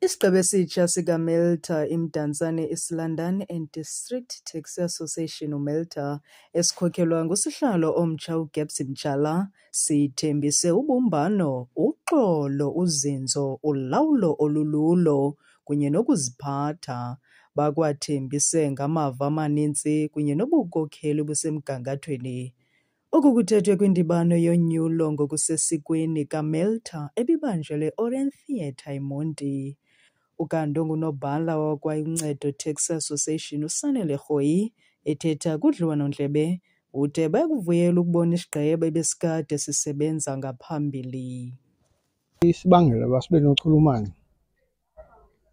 Isigqeba esitsha sikaMelta iMdantsane East London and District Taxi Association uMelta esikhokelwa ngusihlalo omtsha uGabs Mtshala sithembise ubumbano, uxolo, uzinzo, ulawulo olululo kunye nokuziphatha. Bakwathembise ngamava amaninzi kunye nobukhokheli obusemgangathweni. Oku kuthethwe kwindibano yonyulo ngokusesikweni kaMelta ebibanjelwe Orient Theatre eMonti. Ukanti ongunobhala wakwaUncedo Taxi Association uSanele Rhoyi ethetha kudliwano-ndlebe ude bayakuvuyela ukubona isigqeba ebesikade sisebenza ngaphambili. Isibangela uba sibe nochulumano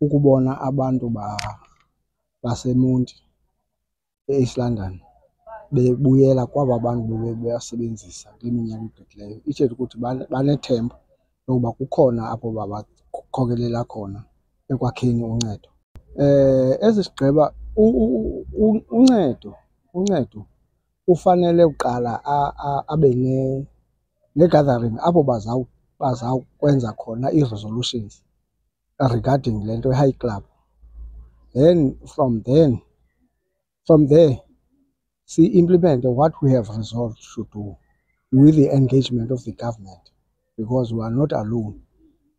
ukubona abantu baseMonti e-East London bebuyela kwaba bantu bebasebenzisa kule minyaka igqithileyo. Ithetha ukuthi banethemba lokuba kukhona apho babakhokelela khona ekwakheni uncedo. Ezi sigqeba uncedo ufanele uqala abe ne-gathering apho bazawukwenza khona ii-resolutions regarding le nto i-high club. Then from there implement what we have resolved to do with the engagement of the government, because we are not alone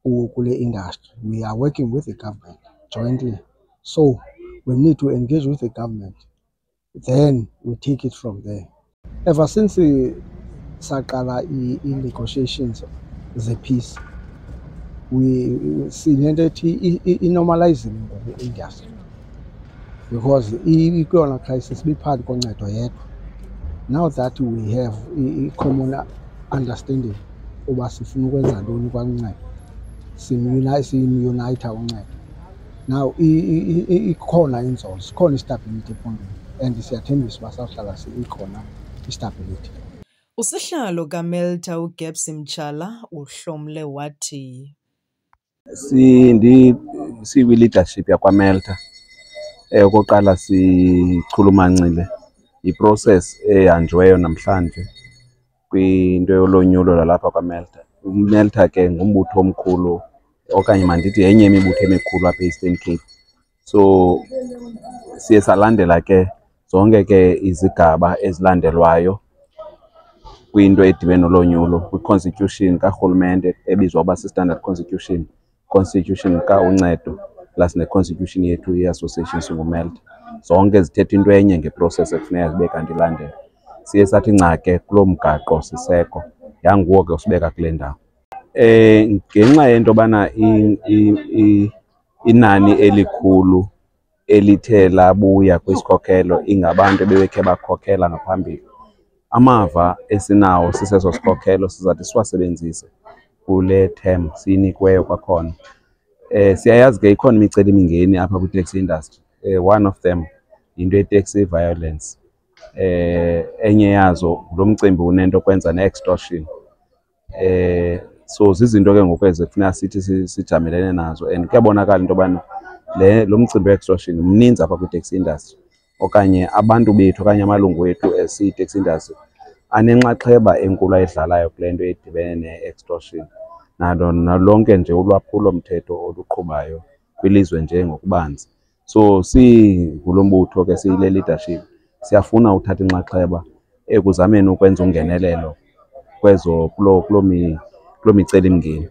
kule industry. We are working with the government jointly. So we need to engage with the government. Then we take it from there. Ever since saqala i-negotiations ze-peace, sinento ethi i-normalizing the industry, because i-corona crisis biphakathi koncedo yedwa. Now that we have i-common understanding uba sifuna ukwenza ntoni kwancedo, simyunayitha uncedo. Now ikhona inzozo, ikhona istability ephondweni, and siyathembisa uba sawuhlala ikhona istability. Usihlalo kaMelta uGabs Mtshala uhlomle wathi siyi-leadership yakwaMelta. Okokuqala sichulumancile iprocess ehanjiweyo namhlanje kwinto yolonyulo lwalapha kwaMelta. UMelta ke ngumbutho omkhulu okanye mandithi yenye yemibutho emikhulu apha e-Eastern Cape. So siye salandela ke zonke ke izigaba ezilandelwayo kwinto edibene nolonyulo, kwi-constitution karhulumente ebizwa uba si-standard constitution kaUncedo plus ne-constitution yethu ye-association singuMelta. Zonke zithetha into enye ngeprocess ekufuneka zibe kanti ilandela. Siye sathi nca ke kuloo mgaqo siseko yanguwo ke usibeka kule ndawo. Ngenxa yento yobana inani elikhulu elithe labuya kwisikhokhelo ingabantu ebebekhe bakhokhela ngaphambili, amava esinawo siseso sikhokhelo sizathi siwasebenzise kule term siyinikweyo kwakhona. Siyayazi ke ikhona imicelimingeni apha kwi-taxi industry. One of them yinto ye-taxi violence. Enye yazo lo mcimbi unento kwenza ne-extortion. So zizinto ke ngoku ezifuneka sithi sijamelene nazo, and kuyabonakala into yobana lo mcimbi we-extortion mninzi apha kwi-taxi industry, okanye abantu bethu okanye amalungu ethu esiyi-taxi industry anenxaxheba enkulu ayidlalayo kule nto edibene ne-extortion nalonke nje ulwaphulo-mthetho oluqhubayo kwilizwe nje ngokubanzi. So singulo mbutho ke siyile leadership siyafuna uthatha inxaxheba ekuzameni ukwenza ungenelelo kuloo micelimngeni.